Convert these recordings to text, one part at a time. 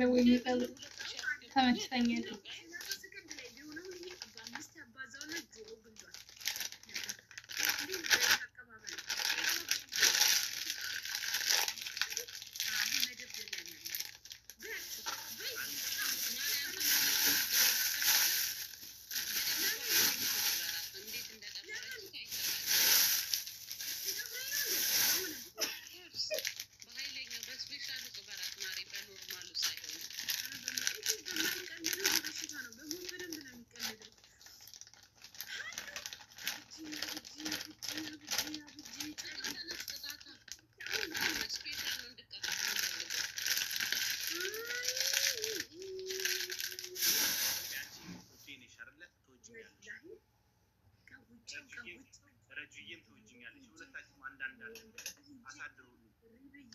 ነው የሚጠሉ ተመችተኛል ረጁዬም ትወጂኛለሽ ሁለታችሁም አንዳንድ አሳድሩልኝ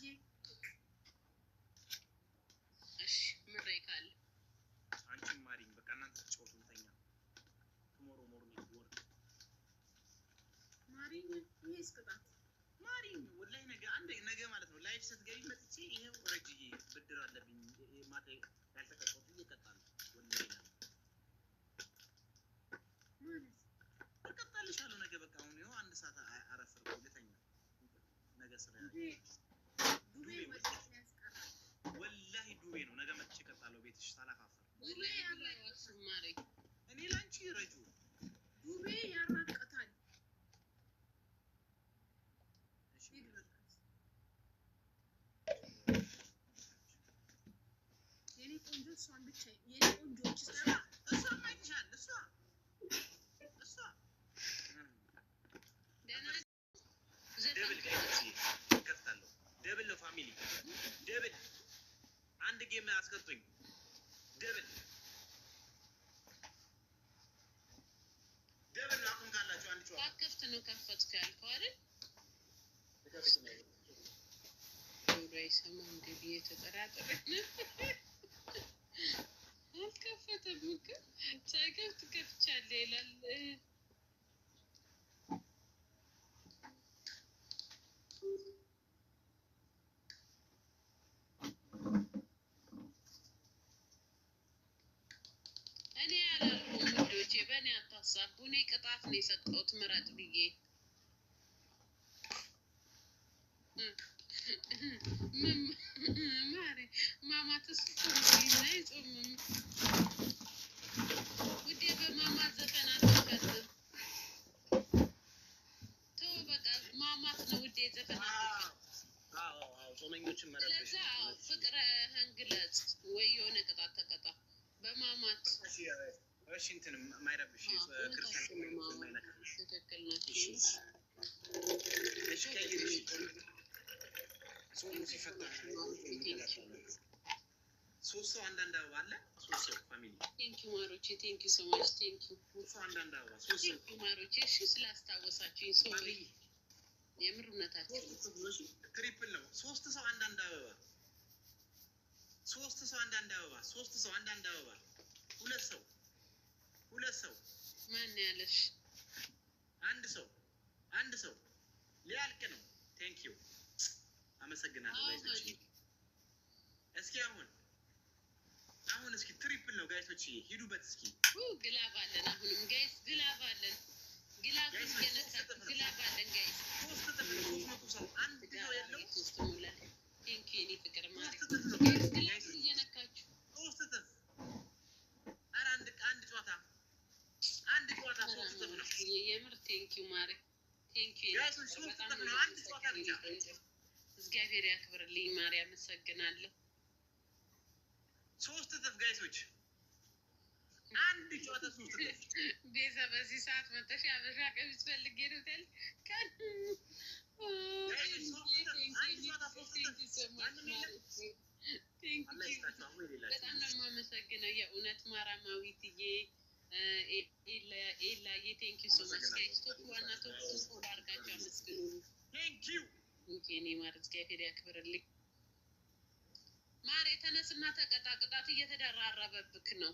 እሺ ምሬ ካለ አንቺም ማሪኝ በቃ እናንተ ተጫወቱልተኛ ቱሞሮ ሞርኒንግ ወርክ ማሪኝ ይሄስ ቅጣት ማሪኝ ወላሂ ነገ ማለት ነው ላይፍ ስትገቢ መጥቼ ይሄው ረጁዬ ብድር አለብኝ ማታ ያልተቀጣሁት እየቀጣለሁ ወላሂ ማለት እቀጣልሻለሁ ነገ በቃ አሁን ይኸው አንድ ሰዓት አረፍርኩ ልተኛ ነገ ስራ ዱቤ ወላሂ ዱቤ ነው ነገ መጥቼ እቀጣለሁ ቤትሽ ሳላፋፍር ወላሂ ማሪ እኔ ላንቺ ረጁ ዱቤ ያራቀታል እሺ የኔ ቆንጆ እሷን ብቻ የኔ ቆንጆች እሷ ማይቻል እሷ ደብል ከፍታለሁ ደብል ነው ፋሚሊ ደብል አንድ ጌም አስከፍቶኝ ደብል ነው አሁን ካላችሁ አንድ ጨዋታ ከፍት ነው ከፈትኩ ያልከው አይደል ወይ ሰማን እንደ ተጠራጠረ አልከፈተም እኮ ሳይከፍት ከፍቻለሁ ይላል እኔ ያላልኩም ውዶቼ በእኔ አታሳቡ እኔ ቅጣት ነው የሰጠሁት ምረጥ ብዬ ማሪ ማማትስ ነው ጾም ውዴ በማማት ዘፈን አትከተል ተው በቃ ማማት ነው ውዴ ዘፈን አትከተል አዎ ጾመኞችን መረጥ ስለዛ ፍቅርህን ግለጽ ወይ የሆነ ቅጣት ተቀጣ በማማት እሺ እንትን ማይረብሽ ክርስቲያን ማይነካሽ ትክክል ነሽ እሺ ከይልሽ ጾሙ ሲፈታ ሶስት ሰው አንዳንድ አበባ አለ ሶስት ሰው ፋሚሊ ቴንክ ዩ ማሮቼ ቴንክ ዩ ሶ ማች ቴንክ ዩ ሶስት ሰው አንዳንድ አበባ ሶስት ሰው ማሮቼ እሺ ስላስታወሳችሁ ሶሪ የምርነታችሁ ትሪፕል ነው ሶስት ሰው አንዳንድ አበባ ሶስት ሰው አንዳንድ አበባ ሶስት ሰው አንዳንድ አበባ ሁለት ሰው ማን ያለሽ አንድ ሰው ሊያልቅ ነው ቴንክ ዩ አመሰግናለሁ ጋይሶች እስኪ አሁን እስኪ ትሪፕል ነው ጋይሶች ሂዱበት እስኪ ግላብ አለን አሁንም ጋይስ ግላብ አለን ግላብ አለን ጋይስ ሶስት ተፈለ 300 ሰው አንድ ነው ያለው ሶስት ሙላ ቴንክ ዩ ኒ ፍቅር ማለት ጋይስ ግላብ እየነካችሁ ሶስት ተፈ አረ አንድ ጨዋታ ሶስት ተፈለ የምር ቴንክ ዩ ማሪ ቴንክ ዩ ጋይስ ሶስት ተፈለ አንድ ጨዋታ ብቻ እግዚአብሔር ያክብርልኝ ማርያም አመሰግናለሁ ሶስት ተፍ ጋይሶች አንድ ጨዋታ ሶስት ተፍ ቤዛ በዚህ ሰዓት መተሽ አበሻ ቀሚስ ፈልጌ ነው ታል ካን በጣም ነው የማመሰግነው የእውነት ማራማዊትዬ ኤላዬ ቴንክ ዩ ሶ ማች ጋይስ ቶፕ ዋና ቶፕ ፎሎ አድርጋችሁ አመስግኑ ቴንክ ዩ እኔ ማር እግዚአብሔር ያክብርልኝ ማር የተነስና ተቀጣ ቅጣት እየተደራረበብክ ነው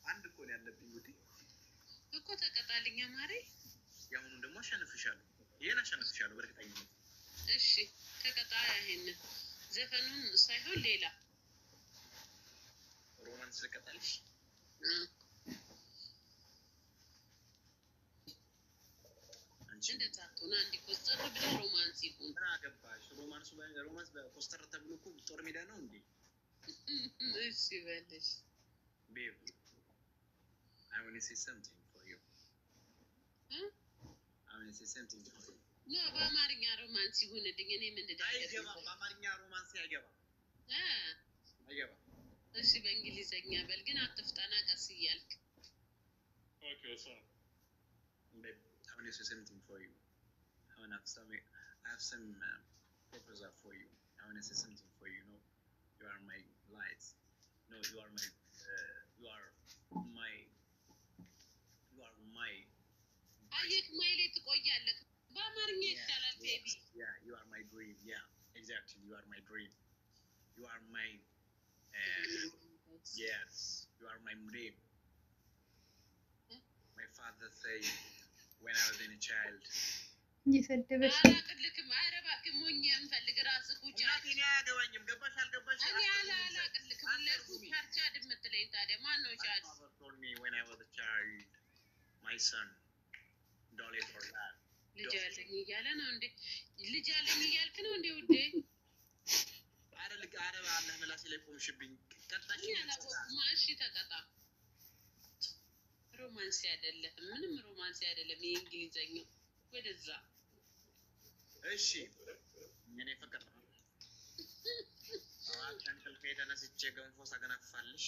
አንድ እኮ ነው ያለብኝ ውዴ እኮ ተቀጣልኛ ማሬ ያሁኑን ደግሞ አሸንፍሻለሁ ይሄን አሸንፍሻለሁ በእርግጠኝነት እሺ ተቀጣ ይሄን ዘፈኑን ሳይሆን ሌላ ስለቀጠልሽ እንደዛ አትሆና እንዲ ኮስተር ብለህ ሮማንስ ይሁን ምን አገባሽ? ሮማንስ በኮስተር ተብሎ እኮ ጦር ሜዳ ነው እንዴ? እሺ በልሽ ቤብ I want to say something for you. I want to say something for you. No, በአማርኛ ሮማንስ ይሁንልኝ። እኔ ምን እንዳለ አይገባም። በአማርኛ ሮማንስ አይገባም። አይገባም። እሺ በእንግሊዘኛ በል ግን አትፍጠና፣ ቀስ እያልክ። Okay, so babe, I want to say something for you. I have some proposal for you. I want to say something for you. No, you are my light. No, you are my አየክ ማይሌ ትቆያለህ። በአማርኛ ይሻላል ቤቢ። Yeah, you are my dream. Yeah, exactly. You are my dream. You are my yes, you are my dream. My father said when I was a child. እየሰደበሽ አላቅልክም። ኧረ እባክህ ሞኝ የምፈልግ ራስህ ቁጭ እኔ አያገባኝም። ገባሽ አልገባሽ? እኔ አላቅልክም። ለሱ ቻርቻድ የምትለኝ ታዲያ ማን ነው ቻርቻድ? My father told me when I was a child, my son, don't live for that. ልጅ አለኝ እያለ ነው እንዴ? ልጅ አለኝ እያልክ ነው እንዴ ውዴ? አረ አላህ መላሴ ላይ ቆምሽብኝ። ቀጣሽ ያላወቅማ። እሺ ተቀጣ። ሮማንስ አይደለም፣ ምንም ሮማንስ አይደለም። የእንግሊዘኛው ወደዛ። እሺ እኔ ፈቀደ አዋት ከእንቅልፌ ተነስቼ ገንፎ ሳገነፋልሽ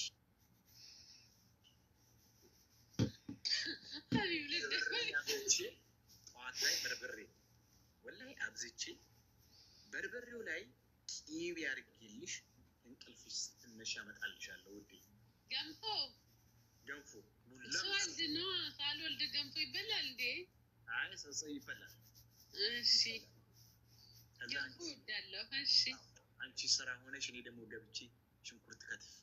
ሀቢብ ልደፈች ጠዋት ላይ በርበሬ ወላሂ አብዝቼ በርበሬው ላይ ቂቤ አድርጌልሽ እንቅልፍሽ ስትነሽ ያመጣልሻለሁ ውዴ። ገንፎ ስወልድ ነው። ሳልወልድ ገንፎ ይበላል እንዴ? አይ ሰው ይበላል። እሺ ገንፎ እወዳለሁ። እሺ አንቺ ስራ ሆነሽ እኔ ደግሞ ገብቼ ሽንኩርት ከትፌ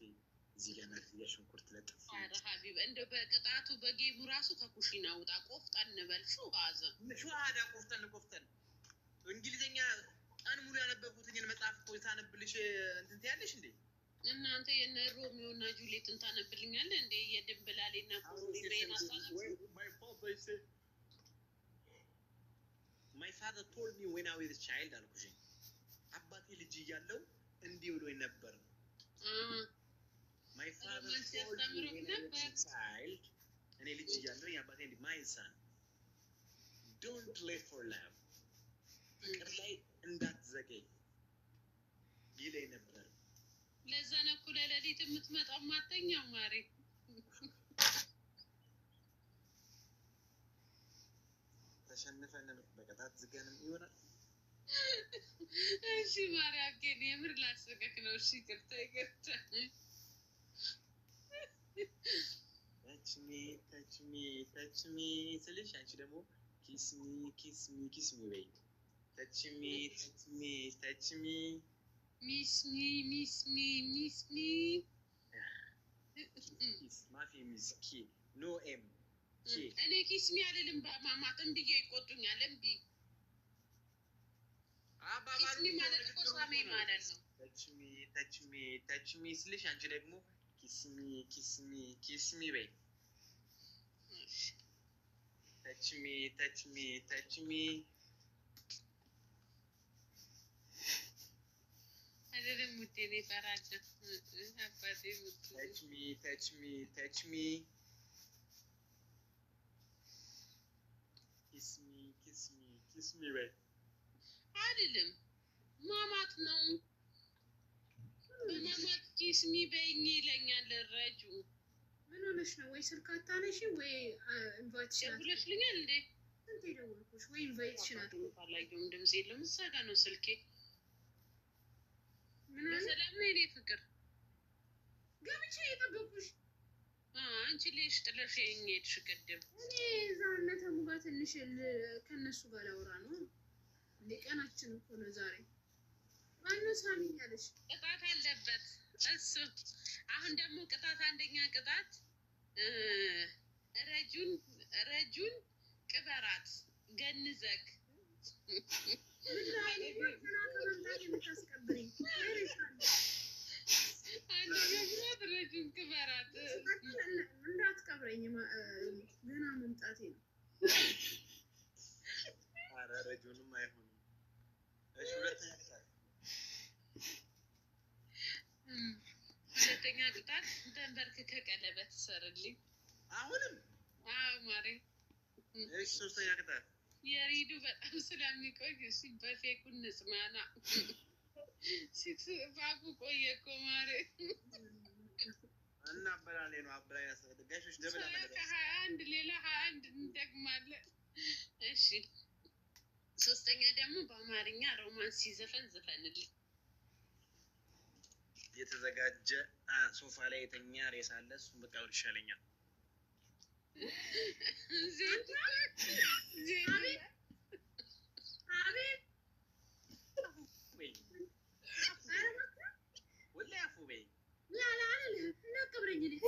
እዚህ ጋር ነው ሽንኩርት ለጥፍ። ኧረ ሀቢብ እንደው በቅጣቱ በጌሙ ራሱ ከኩሽና ውጣ። ቆፍጠን በል። ሹሃዳ ቆፍጠን እንግሊዘኛ ቀን ሙሉ ያነበብኩትን መጽሐፍ እኮ ታነብልሽ እንትን ትያለሽ እንዴ? እናንተ የነ ሮሚዮ እና ጁሊየትን ታነብልኛለህ እንዴ? የድንብላሌና ኮሪሬን አሳነብ። My father told me when I was a child አልኩሽ። አባቴ ልጅ እያለው እንዲህ ብሎኝ ነበር። My father told me when I was a child እኔ ልጅ እያለው የአባቴ እንዲህ my son don't live for love ፍቅር ላይ እንዳትዘገይ ይለኝ ነበር። ለዛ ነው እኩለ ሌሊት የምትመጣው ማተኛው ማሬ። ተሸንፈን በቀጣት ዝገንም ይሆናል። እሺ ማሬ አገኝ የምር ላስቀክ ነው። እሺ ይቅርታ touch me ስልሽ አንቺ ደግሞ kiss me በይ። touch me miss me ማፊ ሚስ ኪ ኖ ኤም ኪ እኔ ኪስ ሚ አልልም። በማማት እንብዬ ይቆጡኛል። እምቢ ኪስ ሚ ማለት እኮ ሳሜ ማለት ነው። touch me ስልሽ አንቺ ደግሞ kiss me በይ። touch me አይደለም ውዴ ነው ፈራጀ አባቴ ውዴ touch me kiss me በይ። አይደለም ማማት ነው። በማማት ኪስ ሚ በይኝ ይለኛል። ረጁ ምን ሆነሽ ነው? ወይ ስልክ አታነሺ ወይ ኢንቫይቴሽን ደውለሽልኛል እንዴ? እንዴ ደውልኩሽ ወይ ኢንቫይቴሽን አላየሁም። ድምጽ የለም። እዛ ጋር ነው ስልኬ። ምን አለ? ሰላም ነው የኔ ፍቅር። ገብቼ የጠበኩሽ አንቺ ልጅ ጥለሽኝ ሄድሽ ቅድም። እኔ ዛነተ ሙጋ ትንሽ ከነሱ ጋር ላውራ ነው እንዴ? ቀናችን እኮ ነው ዛሬ። ማነው ሳሚኝ ያለሽ? ቅጣት አለበት እሱ። አሁን ደግሞ ቅጣት፣ አንደኛ ቅጣት ረጁን ቅበራት ገንዘክ። ምን አይነት ነው ከመምጣት የምታስቀብሪኝ? አንደኛ ቅጣት ረጁን ቅበራት ጠብቀኝ ገና መምጣቴ ነው። ኧረ ረጁንም አይሆንም። እሺ ሁለተኛ ቅጣት ተንበርክከ ቀለበት ሰርልኝ። አሁንም? አዎ ማሬ። እሺ ሶስተኛ ቅጣት የሪዱ በጣም ስለሚቆይ እሺ በፌኩን ንጽማና ሲትፋፉ ቆየ እኮ ማሬ። እና አበላሌ ነው አበላሌ ያስፈልጋሾች ደበላ ማለት ነው። 21 ሌላ 21 እንደግማለን። እሺ ሶስተኛ ደግሞ በአማርኛ ሮማንስ ሲዘፈን ዘፈንልኝ። የተዘጋጀ ሶፋ ላይ የተኛ ሬሳ አለ። እሱን በቃ ይሻለኛል። ዜና አቤት ወይ ወላሂ አፉ በይ ላላ አለ ነቅብረኝ ልጅ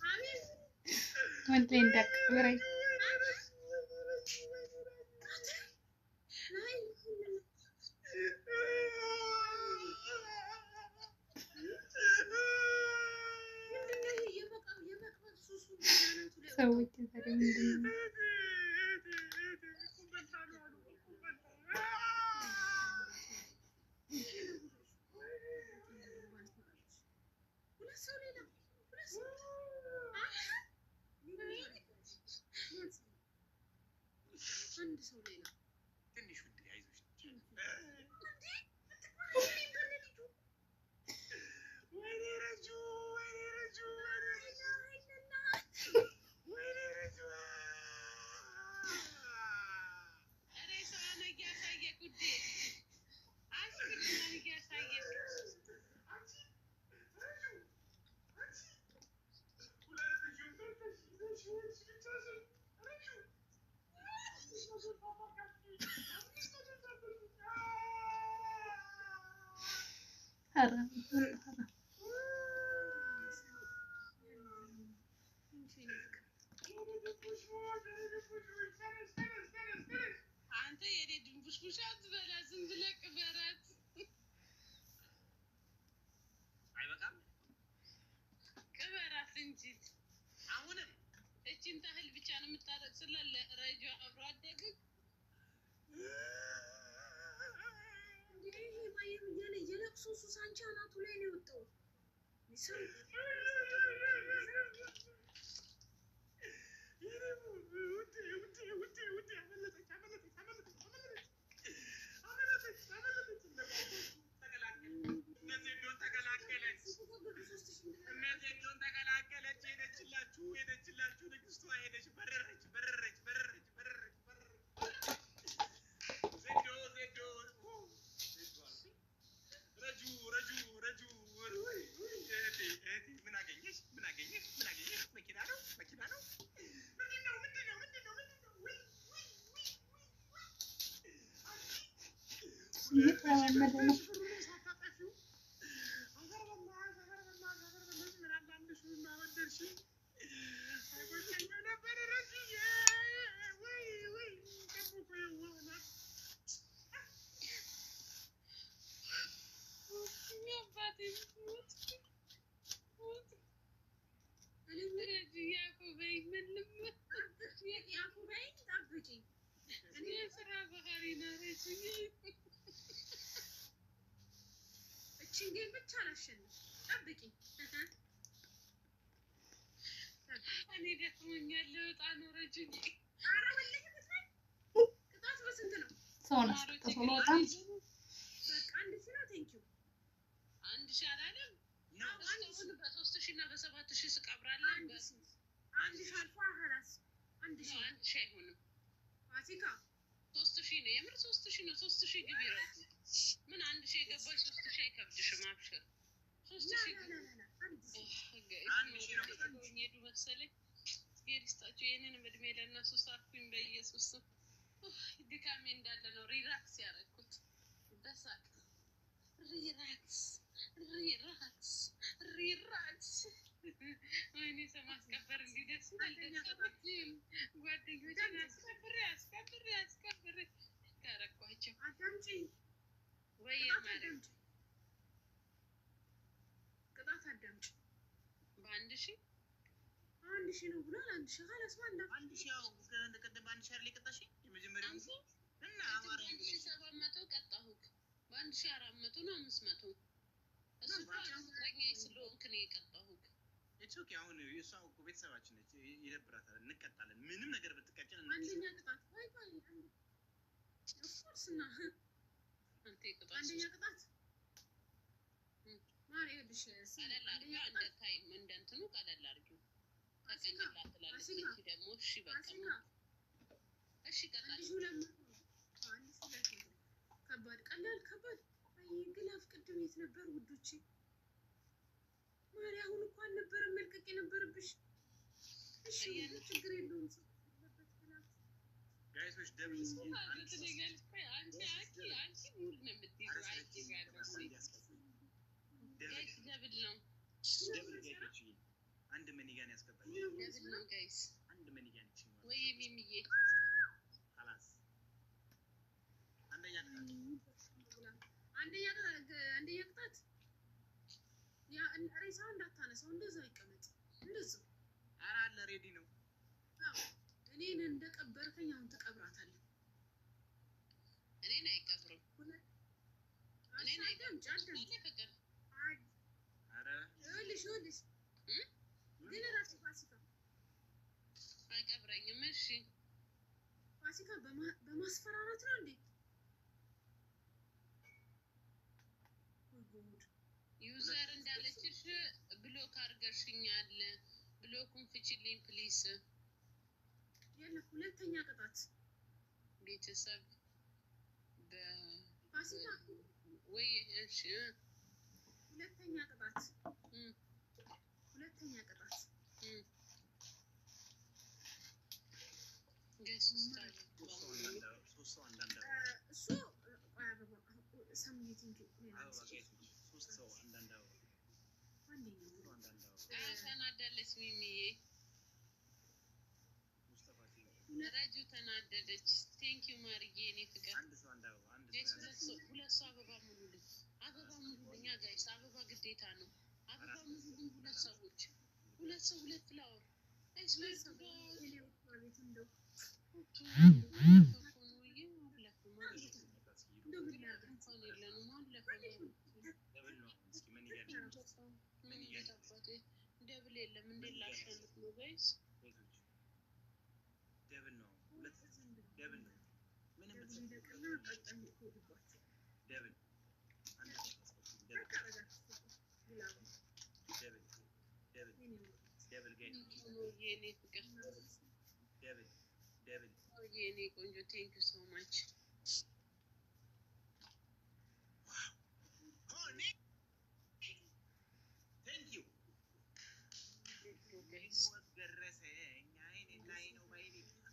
አቤት ወንድ እንደቅብረኝ ሰዎች ዛሬ ምንድን ነው? አንድ ሰው ሌላ ትንሽ ውድ አይዞሽ አንተ የኔ ድንቡሽቡሽ አትበላ፣ ዝም ብለህ ቅበራት። አይበቃም? ቅበራት እንጂ አሁንም እቺን ታህል ብቻ ነው የምታረቅ ስላለ ረጃ አብሮ አደግ የለቅሶ ሱስ አንቺ አናቱ ላይ ነው የወጣው። ሄደችላችሁ ንግስቷ ሄደች በረረች ምን አገኘሽ መኪና ነው እየተለማመደ ነው። እቺን ብቻ አላሸንፍ ጠብቂ። እኔ ደክሞኛል፣ ልወጣ ነው። ረጅም ኧረ ወላሂ ቅጣት በስንት ነው? ሰውን አስቀጥቶ በጣም በቃ አንድ ሺህ ነው። ቴንኪው አንድ ሺህ አላለም ነው። እስካሁን በ3000 እና በ7000 ስቀብራለሁ። አንድ ሺህ አልፎ ሀላስ አንድ ሺህ አይሆንም። ፋሲካ 3000 ነው የምር 3000 ነው። 3000 ግቢ ረጅ ምን 1000 የገባሽ 3000 አይከብድሽም። አብሽር 3000 ሄዱ መሰለኝ። የሪስታቸው ይህንን እድሜ ለእነሱ ሳኩኝ። በኢየሱስ ድካሜ እንዳለ ነው ሪላክስ ያደረኩት በሳቅ ሪላክስ። ወይኔ ሰው ማስከበር እንዲደስ ጓደኞችን አስከብሬ ካረኳቸው አዳምጪ ወይ ማለት 1000 ነው ብሏል። 1000 خلاص ዋና 1000 ያው ከእንደቀደም 1000 አይደል የቀጣሽ የመጀመሪያው እና አማርኛ 1700 ቀጣሁክ። በ1400 ነው 500 እሱ ፍቅረኛ ስለሆንክ ነው የቀጣሁክ። እቺ አሁን እሷ እኮ ቤተሰባችን ነች፣ ይደብራታል። እንቀጣለን ምንም ነገር ብትቀጭን አንደኛ ቅጣት ወይ ኦፍኮርስ እና አንተ ቅጣት አንደኛ ቅጣት ማሪ ወድሽ ቀለል አድርጊው። እንደ ታይም እንደ እንትኑ ቀለል አድርጊው። ተቀኝላት ትላለች እንጂ ደግሞ እሺ በቃ እሺ ቀጣል ከባድ ቀላል ከባድ አይ ግላፍ ቅድም የት ነበር ውዶቼ? ማሪ አሁን እኮ አልነበረም መልቀቅ የነበረብሽ። እሺ ችግር የለውም ጋይሶች ደብል እስኪ አንቺ ሙሉ ነው የምትይዘው። አንቺ ጋር ጋይስ ደብል ነው ደብል ጋይሶች አንድ መኒጋን ያስቀጣል። ደብል ነው ጋይስ አንድ መኒጋን ይችላል ወይ ሚሚዬ خلاص አንደኛ ቅጣት ያ ሬሳው እንዳታነሳው እንደዛው ይቀመጥ። እንደዛው ኧረ አለ ሬዲ ነው። አዎ እኔን እንደቀበርከኝ አሁን ተቀብራታለህ። እኔን አይቀብርም። እኔን አይቀብርም። ፍቅር ኧረ ይኸውልሽ ግን እራሱ ፋሲካ አይቀብረኝም። እሺ ፋሲካ በማስፈራራት ነው እንዴ? ዩዘር እንዳለችሽ ብሎክ አድርገሽኛል። ብሎኩን ፍቺልኝ ፕሊስ። የለም ሁለተኛ ቅጣት ቤተሰብ ፋሲካ ወይ እሺ ሁለተኛ ቅጣት እሱ ቆይ አበባ ሰምቲንግ ተናደለች ሚሚዬ ረጁ ተናደደች። ቴንኪዩ ማርዬ እኔ ፍቅር ሁለት ሰው አበባ ሙሉልኝ። አበባ ሙሉልኝ ጋይስ አበባ ግዴታ ነው። አበባ ሙሉልኝ ሁለት ሰዎች ሁለት ፍላወር ደብል የለም እንዴ ላሸንፍ ነው ጋይስ? ደብል ነው ደብል ነው ምንም ደብል የኔ ፍቅር የኔ ቆንጆ ቴንክ ዩ ሶ ማች።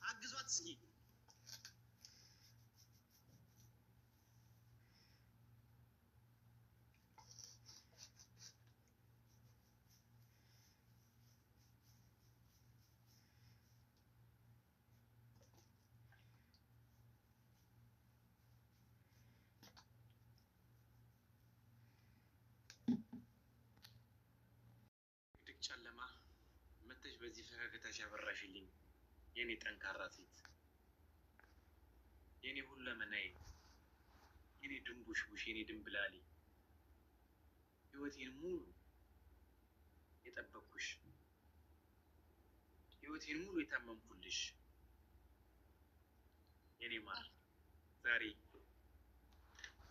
አግዟት እስኪ ጨለማ መተሽ በዚህ ፈገግታሽ ያበራሽልኝ የኔ ጠንካራ ሴት፣ የኔ ሁለመናዬ፣ የኔ ድንቡሽቡሽ፣ የኔ ድንብላሌ፣ ህይወቴን ሙሉ የጠበቅኩሽ፣ ህይወቴን ሙሉ የታመምኩልሽ የኔ ማር፣ ዛሬ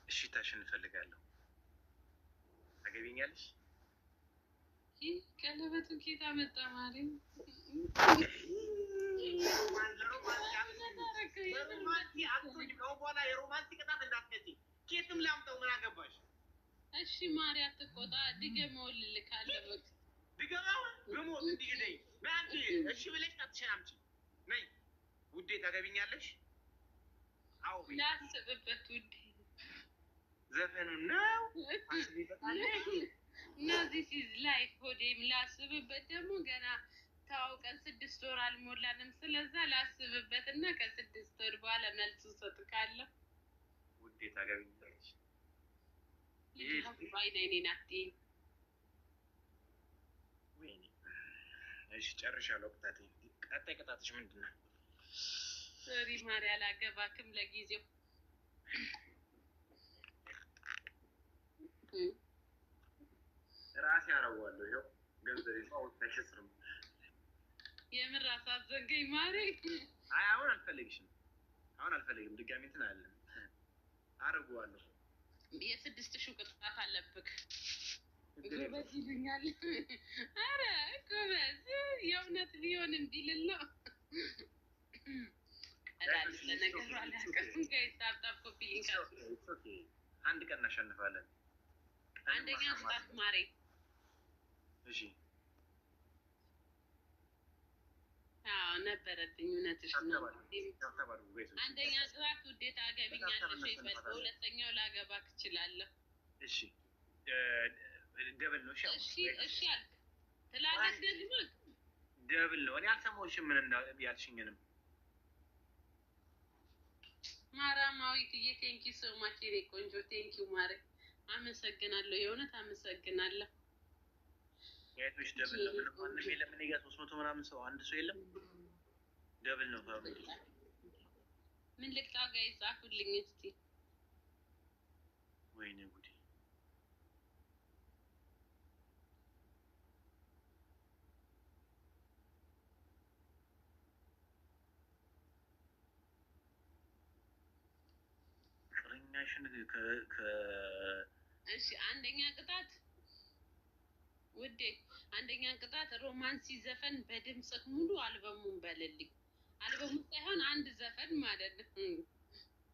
እሺታሽን እፈልጋለሁ። ታገቢኛለሽ? ቀለበቱን ኬት አመጣ ማርያም? ኬትም ላምጠው ምን አገባሽ? እሺ ማሪ አትቆጣ። ድገመው ልልካለሁ። በቃ ድገመው በሞት እንዲገደኝ በአንቺ እሺ ብለሽ ታትሽን አምጪ። ነይ ውዴ ታገቢኛለሽ? አዎ ላስብበት ውዴ። ዘፈኑ ነው አስቢበታል እና ዚስ ኢዝ ላይፍ ሆዴም ላስብበት። ደግሞ ገና ታውቀን 6 ወር አልሞላንም። ስለዛ ላስብበት እና ከ6 ወር በኋላ መልስ እሰጥካለሁ። ውዴ ታገቢኛለሽ? ይሄ ባይኔ ናት። ወይኔ እሺ ጨርሻለሁ። ቅጣቴ ቀጣይ ቅጣትሽ ምንድን ነው? ሶሪ ማሪ አላገባክም ለጊዜው። ራሴ አረዋለሁ። ይኸው ገንዘብ ይፋው ተሽስርም የምር አሳዘንከኝ ማሪ። አይ አሁን አልፈልግሽም። አሁን አልፈልግም። ድጋሚ እንትን አለ አረዋለሁ። የ6,000 ቅጣት አለብክ። ጎበዝ ይሉኛል። አረ ጎበዝ የእውነት ቢሆን እንዲልል ነው። ለነገሩ አላውቅም። ጋይስታፕ ኮፒ ሊንክ አንድ ቀን እናሸንፋለን። አንደኛ ቅጣት ማሬ። እሺ አዎ ነበረብኝ። እውነትሽ ነው። አንደኛ ቅጣት ውዴታ አገቢኛለሽ ይበል። በሁለተኛው ላገባክ እችላለሁ። እሺ ደብል ነው። እሺ እሺ አልክ ትላለህ ደግሞ ደብል ነው። እኔ አልሰማሁሽም ምን ያልሽኝንም። ማራማዊትዬ ቴንኪ ሶ ማች የኔ ቆንጆ ቴንኪ ማረ አመሰግናለሁ። የእውነት አመሰግናለሁ። ያይቶሽ ደብል ነው። ምንም ማንም የለም። እኔ ጋር 300 ምናምን ሰው አንድ ሰው የለም። ደብል ነው። ፋሚሊ ምን ልቅጣው ጋይስ ጻፉልኝ እስቲ። ወይኔ ጉዴ እሺ አንደኛ ቅጣት ውዴ፣ አንደኛ ቅጣት ሮማንሲ ዘፈን በድምጽህ ሙሉ አልበሙን በልልኝ። አልበሙ ሳይሆን አንድ ዘፈን ማለት ነው።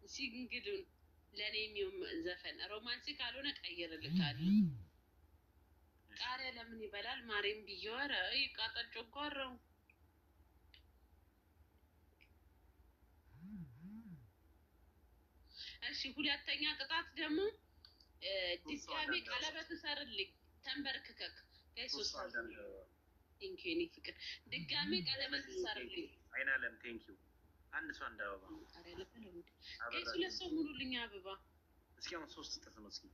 ሲንግሉን ለኔ የሚሆን ዘፈን ሮማንሲ ካልሆነ ቀይርልካለሁ። ቃሪያ ለምን ይበላል ማሬም ቢየወረ ይቃጠል ጨጓራው። እሺ ሁለተኛ ቅጣት ደግሞ ድጋሜ ቀለበት ሰርልኝ ተንበርክከክ ጋይሶስ ቴንክ ዩ ኒ ፍቅር ድጋሜ ቀለበት ሰርልኝ። አይና ለም ቴንክ ዩ አንድ ሰው አንድ አበባ አሬ ለፈለው ጋይስ ሁለት ሰው ሙሉልኝ አበባ። እስኪ አሁን 3 እጥፍ ነው። እስኪ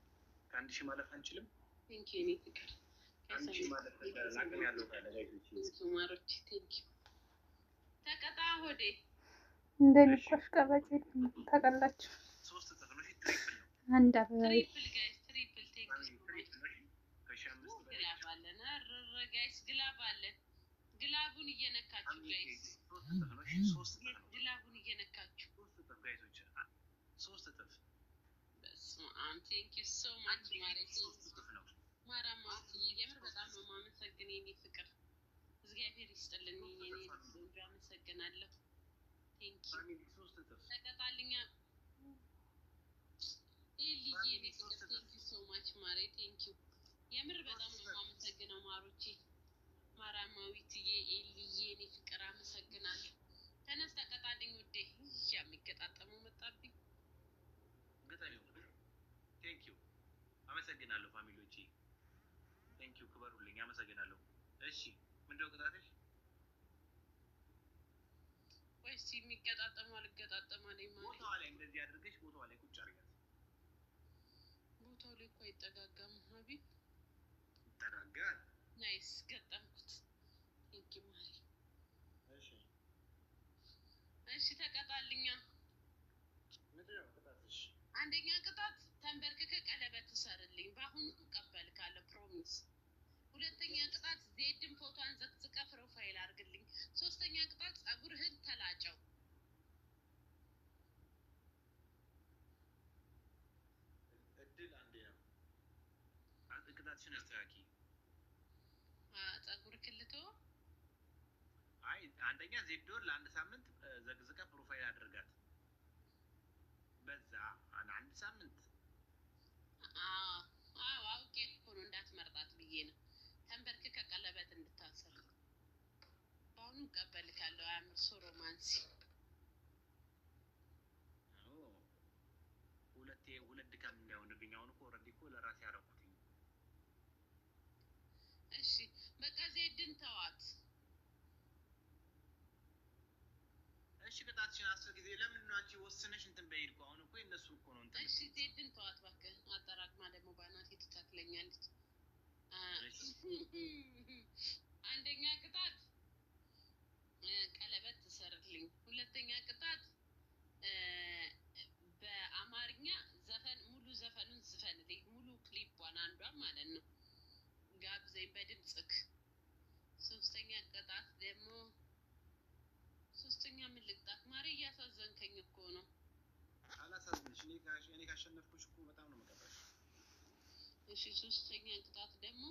ከአንድ ሺህ ማለፍ አንችልም? ቴንክ ዩ ኒ ፍቅር አንድ ሺህ ማለፍ ላቅም ያለው ካለ ጋይሶች ማሮች ቴንክ ዩ ተቀጣ ሆዴ እንደልቆሽ ቀበጭ ታቀላችሁ 3 እጥፍ ነው። ትሪፕል ነው። አንድ አበባ ትሪፕል ጋይስ ትሪፕል ቴንክ ዩ ግላብ አለን። ኧረ ጋይስ ግላብ አለን። ግላቡን እየነካችሁ ጋይስ ግላቡን እየነካችሁ 3 እጥፍ ጋይሶች 3 እጥፍ። በስመ አብ ቴንክ ዩ ሶ ማች ማሬ ማራማት የምር በጣም ነው የማመሰግን የኔ ፍቅር። እግዚአብሔር ይስጥልኝ የኔ ልጅ አመሰግናለሁ። ቴንክ ዩ ተቀጣልኛ ኤልዬ የኔ ፍቅር ቴንክ ዩ ሶ ማች ማሬ ቴንክ ዩ የምር በጣም ነው የማመሰግነው ማሮቼ። ማራማዊትዬ ኤልዬ የኔ ፍቅር አመሰግናለሁ። ተነስ ተቀጣልኝ ውዴ። የሚገጣጠመው መጣብኝ። ገጣሚው ቴንክ ዩ አመሰግናለሁ ፋሚሊዎቼ ቴንክ ዩ ክበሩልኝ አመሰግናለሁ። እሺ ምንድነው ቅጣትሽ? ወይስ የሚገጣጠመው አልገጣጠማለኝ ማለት ቦታው ላይ እንደዚህ አድርገሽ ቦታው ላይ ቁጭ አድርጋት። ቦታው ላይ እኮ አይጠጋጋም ሀቢብ። ይጠጋጋል። ናይስ ገጠምኩት። ቴንክ ዩ ማሪ። እሺ እሺ ተቀጣልኛ። ምንድነው ቅጣትሽ? አንደኛ ቅጣት ተንበርክከ ቀለበት ትሰርልኝ። በአሁኑ እቀበልካለሁ ፕሮሚስ። ሁለተኛ ቅጣት ዜድን ፎቶን ዘቅዝቀ ፕሮፋይል አድርግልኝ። ሶስተኛ ቅጣት ጸጉርህን ተላጨው። እድል አንዴ ነው። ቅጣትሽን አስተካኪ። ጸጉር ክልቶ አይ አንደኛ ዜዶን ለአንድ ሳምንት ዘቅዝቀ ፕሮፋይል አድርጋት። በዛ አንድ ሳምንት አውቄ እኮ ነው እንዳትመርጣት ብዬ ነው። ተንበርክከ ቀለበት እንድታሰር በአሁኑ እቀበልካለሁ። አያምር ሶ ሮማንሲ ሁለት ድካም እንዳይሆንብኝ። አሁን እኮ ኦልሬዲ እኮ ለራሴ ያደረኩትኝ። እሺ በቃ ዜድን ተዋት። እሺ ቅጣትሽን 10 ጊዜ ለምን ነው አንቺ ወስነሽ እንትን በይልኩ። አሁን እኮ እነሱ እኮ ነው እንትን። እሺ ዜድን ተዋት እባክህ። አጠራቅማ ደግሞ ባናቴ ትታክለኛለች። አንደኛ ቅጣት አድርግልኝ። ሁለተኛ ቅጣት በአማርኛ ዘፈን ሙሉ ዘፈኑን ዝፈንልኝ፣ ሙሉ ክሊፑን አንዷን ማለት ነው። ጋብዘኝ በድምጽክ። ሶስተኛ ቅጣት ደግሞ ሶስተኛ ምን ልቅጣት? ማሪ እያሳዘንከኝ እኮ ነው። አላሳዝንሽ። እኔ ካሸነፍኩሽ እኮ በጣም ነው የምቀጣሽ። እሺ ሶስተኛ ቅጣት ደግሞ